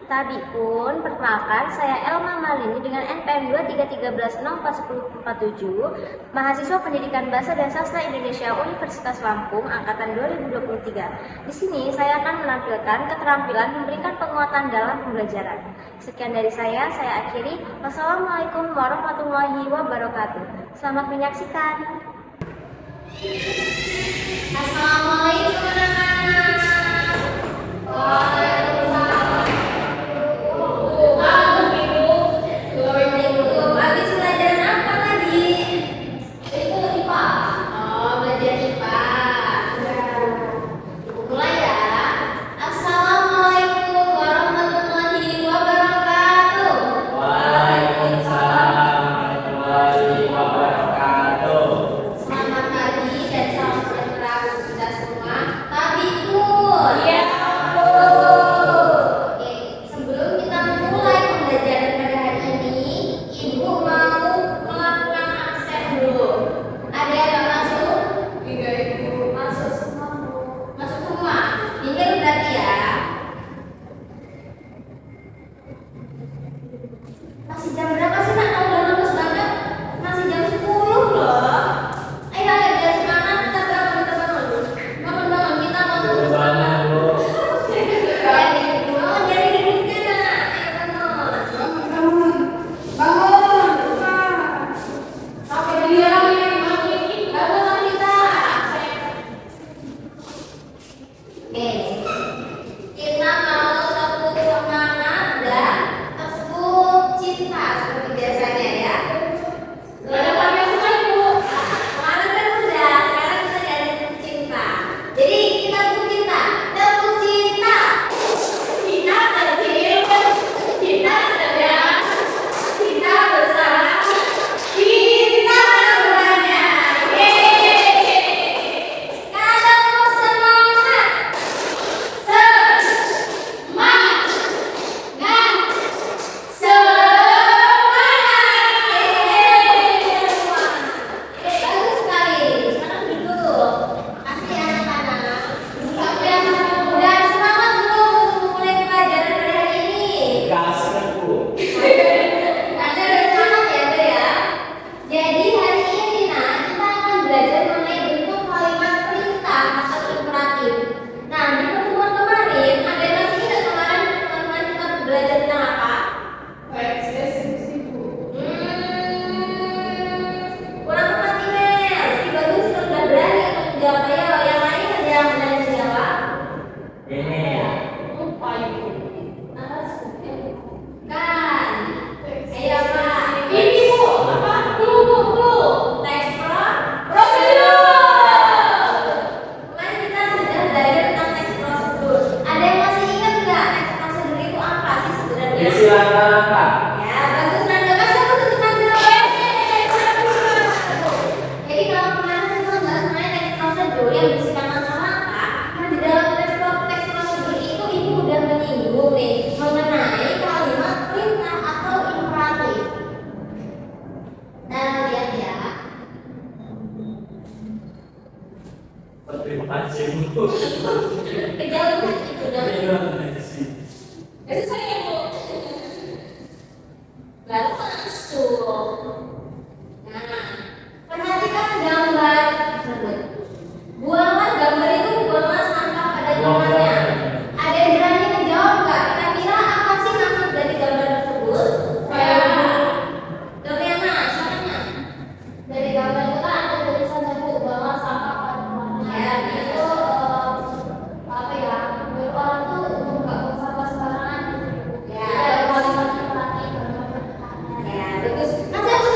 Tadi pun, perkenalkan, saya Elma Malini dengan NPM 233164047, mahasiswa Pendidikan Bahasa dan Sastra Indonesia Universitas Lampung angkatan 2023. Di sini saya akan menampilkan keterampilan memberikan penguatan dalam pembelajaran. Sekian dari saya akhiri. Wassalamualaikum warahmatullahi wabarakatuh. Selamat menyaksikan. Assalamualaikum anak-anak. Habis pelajaran apa tadi? Itu IPA. Oh, belajar IPA. Mulai ya. Assalamualaikum warahmatullahi wabarakatuh. Waalaikumsalam warahmatullahi wabarakatuh. Selamat pagi dan salam sejahtera untuk kita semua. Tabikun. Iya. Oke, sebelum kita memulai pembelajaran pada hari ini, Ibu mau melakukan absen dulu. Ada yang masuk? Iya, Ibu. Masuk semua, Bu. Masuk semua. Ini berarti ya. Masih jam berapa sih, Nak? Tahu udah lulus banget. Masih jam 10 loh. Ayo, biar semangat. Kita bangun. Bangun. Kita mau terus Bangun, Bu. bangun dari duduknya, Nak. Ayo bangun. Sampai dia bangun kita. Oke. Kita mau tepuk semangat dan tepuk cinta seperti biasanya ya. Kemarin kan udah, sekarang kita jadi tepuk cinta. Jadi kita tepuk cinta. Tepuk cinta. Cinta kecil, cinta sedang, cinta besar, cinta semuanya. Yeay. Kalau mau semangat, semangat, bagus sekali. Sekarang duduk. Kasih anak-anak. Siapa yang udah semangat belum untuk memulai pelajaran pada hari ini? Gas, Bu. Ada semangat ya, Bu ya. Jadi hari ini kita akan belajar mengenai bentuk kalimat perintah atau imperatif. Nah, di pertemuan kemarin ada yang masih ingat kemarin teman-teman kita belajar tentang apa? Kurang tepat email. Jadi bagus kalau udah berani untuk menjawab. Ayo, yang lain ada yang berani menjawab? Ini Kan. Ayo apa? Ini Bu. Apa? Clue. Teks prosedur. Kemarin kita sudah belajar tentang teks prosedur. Ada yang masih ingat nggak teks prosedur itu apa sih sebenarnya? isi langkah-langkah. Ya, bagus Nanda. Kasih aku tutupan jawab. Jadi kalau kemarin kita bahas mengenai teks prosedur yang berisikan langkah-langkah, nah di dalam teks prosedur itu Ibu udah menyinggung nih mengenai kalimat perintah atau imperatif. Nah, lihat ya. Perintah sih, Bu. Kejauhan itu dong. Itu saya, Bu. Lalu masuk. Nah, perhatikan gambar tersebut. Buanglah gambar itu, buanglah sampah pada tempatnya. Ada yang berani menjawab nggak? Kira-kira apa sih maksud dari gambar tersebut? Doriana, siapanya? Dari gambar itu kan ada tulisannya, Bu, buanglah sampah pada tempatnya. Ya, itu apa ya? Orang tuh nggak buang sampah sembarangan. Ya, kalimat imperatif. Ya, bagus. Masih aku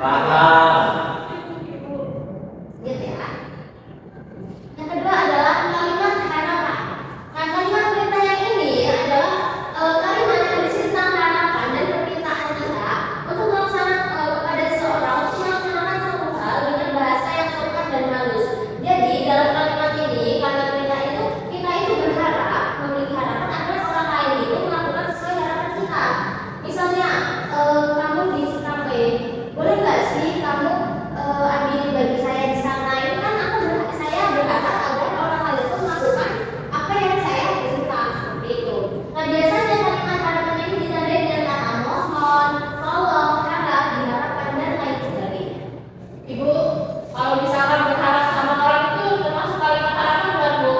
Paham. Gitu ya. Yang kedua adalah kalimat harapan. Nah, kalimat perintah yang ini adalah kalimat yang berisi tentang harapan dan permintaan kita untuk melaksanakan kepada seseorang untuk melaksanakan suatu hal dengan bahasa yang sopan dan halus. Jadi dalam kalimat ini, kalimat perintah itu kita itu berharap, memiliki harapan agar orang lain itu melakukan sesuai harapan kita. Misalnya kamu di sampai boleh nggak sih kamu ambilin baju saya di sana? Itu kan saya berharap agar orang lain itu melakukan apa yang saya minta seperti itu. Nah, biasanya kalimat harapan ini ditandai dengan kata mohon, tolong, harap, diharapkan dan lain sebagainya. Ibu, kalau misalkan berharap sama orang itu termasuk kalimat harapan bukan Bu?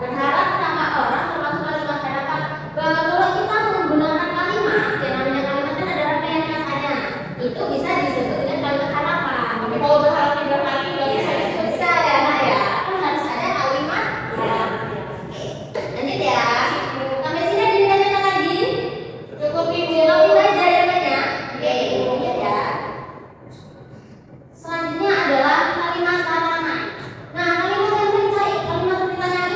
Berharap sama orang termasuk kalimat harapan. Kalau kita menggunakan kalimat, yang namanya kalimat kan ada rangkaian katanya, itu bisa disebut dengan kalimat harapan. Tapi kalau berharap tidak hati nggak bisa disebut. Bisa ya, Nak ya. Kan harus ada kalimat harapan. Oke, lanjut ya. Sampai sini ada yang ditanyakan lagi? Cukup Ibu. Cukup aja ya, Nak ya. Oke, lanjut ya. Selanjutnya adalah kalimat larangan. Nah, kalimat perintah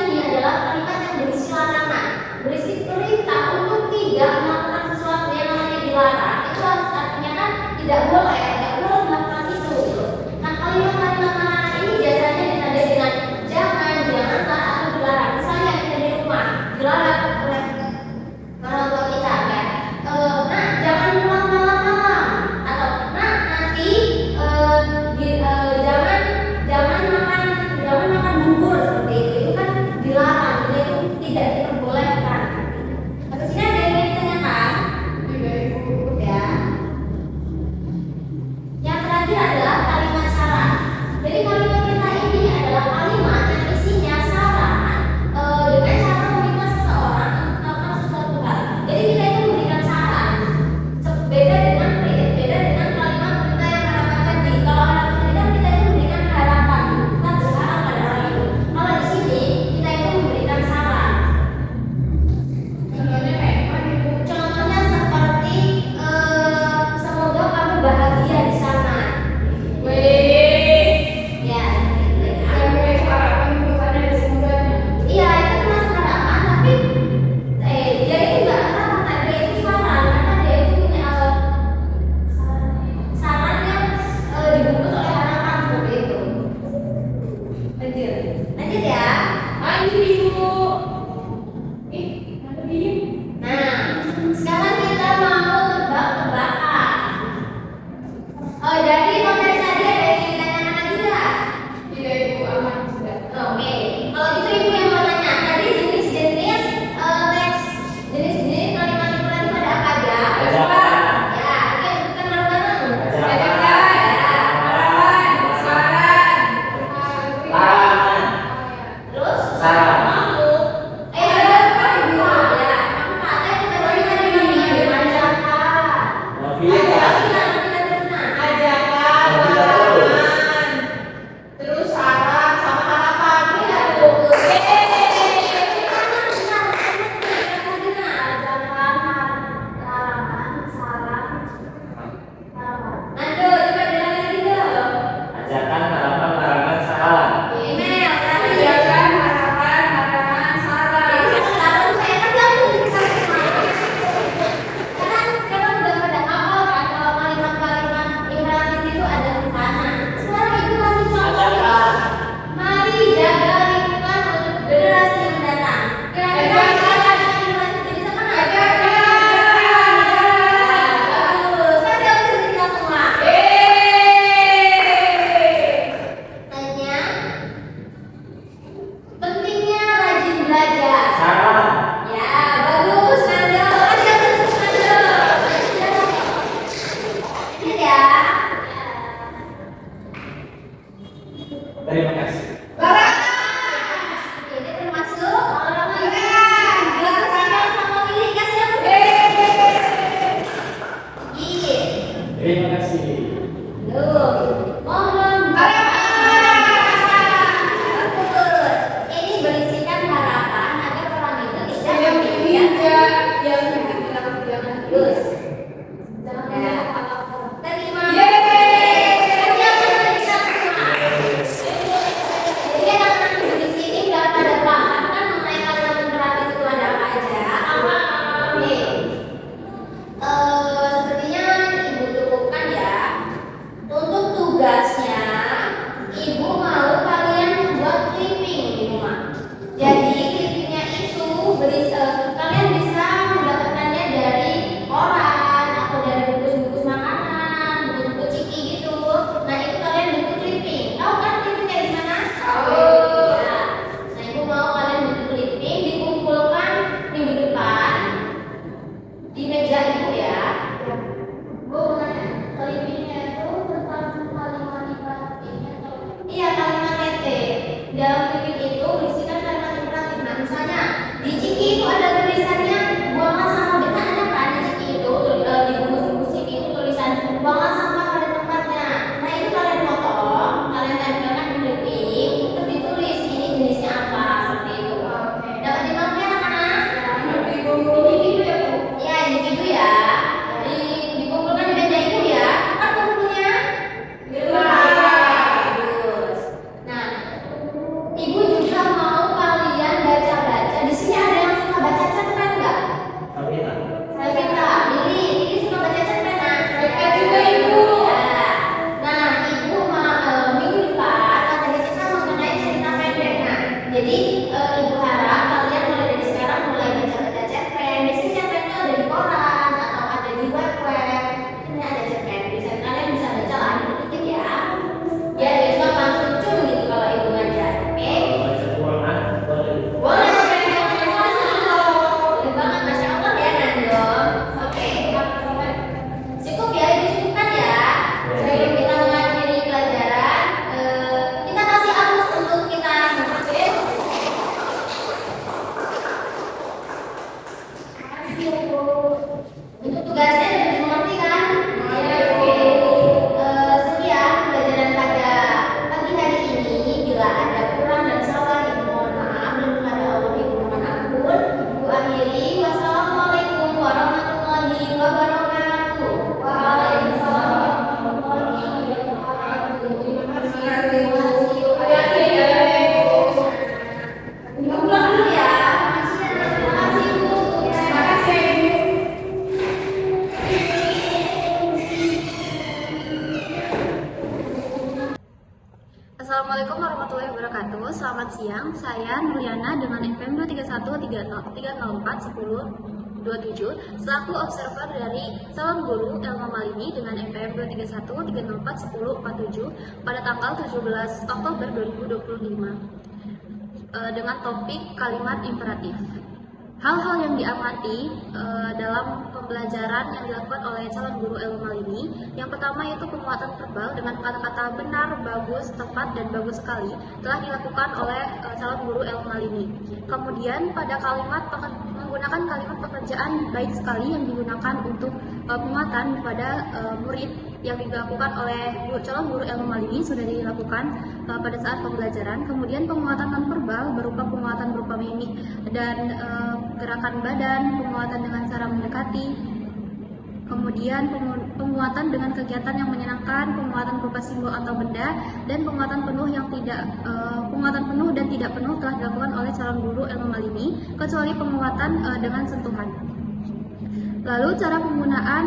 ini adalah kalimat yang berisi larangan, berisi perintah untuk tidak melakukan sesuatu yang namanya dilarang. Itu artinya kan tidak boleh melakukan itu. Gitu. Nah, kalimat-kalimat larangan ini biasanya ditandai dengan jangan, janganlah atau dilarang. Misalnya kita di rumah dilarang oleh orang tua kita kan. Nah, jangan pulang malam-malam atau nah nanti jangan makan bubur seperti itu. Itu kan dilarang, jadi itu tidak diperbolehkan. Habis ini ada yang ingin ditanyakan? Ya. Yang terakhir adalah kalimat syarat. Jadi kalimat perintah ini adalah kalimat yang isinya syarat dengan cara meminta seseorang untuk melakukan sesuatu hal. Jadi kita itu memberikan syarat. Beda dengan kalimat perintah yang harapan tadi. Kalau harapan tadi kan kita itu memberikan harapan, kita berharap pada orang itu. Kalau di sini kita itu memberikan syarat. Contohnya kayak mana Ibu? Contohnya seperti semoga kamu bahagia di sana. Wih, Ya, gitu ya. yang kayak harapan itu kan ada semudahnya. Iya, itu termasuk harapan, tapi dia itu nggak harapan, nah, dia itu saran, karena dia itu punya saran yang dibungkus oleh harapan seperti itu. Lanjut ya. Lanjut Ibu. Ih, ada diem. Nah, sekarang kita mau tebak-tebakan. Dari materi tadi ada yang ingin ditanyakan lagi nggak? Tidak Ibu, aman sudah. Oke, kalau gitu ibu yang mau tanya tadi jenis-jenis teks, jenis-jenis kalimat imperatif ada apa aja? Ajakan. Ya, oke sebutkan bareng-bareng. Ajakan. Harapan, saran, Larangan. Terus Saran. mampu. Ada apa ibu? Ya, mampu ada kita beri kalimat ajakan. Novita. ajakan, larangan, terus saran sama harapan. Ya, Bu. Ajakan, harapan, larangan, saran. Ajakan, harapan, larangan, saran. Ajakan. Mari jaga lingkungan untuk generasi yang mendatang. Kira-kira ajakan imperatif jadi apa? Bagus. Kan kamu bisa cerita semua. Selanjutnya, pentingnya rajin belajar. Saran. Ya, bagus, Nanda. Ingat ya. Terima kasih. Ini termasuk kasihkan sama Willy, kasih aku. Iya. Terima kasih. Mohon betul. Ini berisikan harapan agar orang itu tidak Yang ini memikirkan yang bikin aku jangan terus. jangan Terima. Yeay. Assalamualaikum warahmatullahi wabarakatuh. Selamat siang, saya Nuliana dengan NPM 23130341027 selaku observer dari calon guru Elma Malini dengan NPM 23130410410 pada tanggal 17 Oktober 2025 dengan topik kalimat imperatif. Hal-hal yang diamati dalam pembelajaran yang dilakukan oleh calon guru Elma Malini, yang pertama yaitu penguatan verbal dengan kata-kata benar, bagus, tepat, dan bagus sekali telah dilakukan oleh calon guru Elma Malini. Kemudian pada menggunakan kalimat pekerjaan baik sekali yang digunakan untuk penguatan pada murid yang dilakukan oleh calon guru Elma Malini sudah dilakukan pada saat pembelajaran. Kemudian penguatan nonverbal berupa penguatan berupa mimik dan gerakan badan, penguatan dengan cara mendekati, kemudian penguatan dengan kegiatan yang menyenangkan, penguatan berupa simbol atau benda, dan penguatan penuh dan tidak penuh telah dilakukan oleh calon guru Elma Malini, kecuali penguatan dengan sentuhan. Lalu cara penggunaan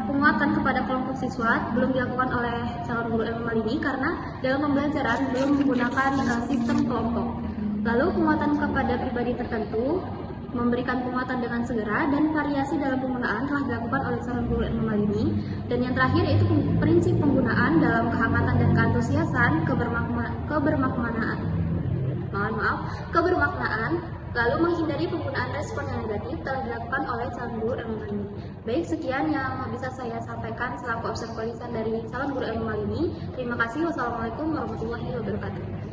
penguatan kepada kelompok siswa belum dilakukan oleh calon guru Elma Malini karena dalam pembelajaran belum menggunakan sistem kelompok. Lalu penguatan kepada pribadi tertentu, memberikan penguatan dengan segera, dan variasi dalam penggunaan telah dilakukan oleh calon guru Elma Malini. Dan yang terakhir yaitu prinsip penggunaan dalam kehangatan dan keantusiasan, kebermaknaan, lalu menghindari penggunaan respon yang negatif telah dilakukan oleh calon guru Elma Malini. Baik, sekian yang bisa saya sampaikan selaku observer lisan dari calon guru Elma Malini. Terima kasih. Wassalamualaikum warahmatullahi wabarakatuh.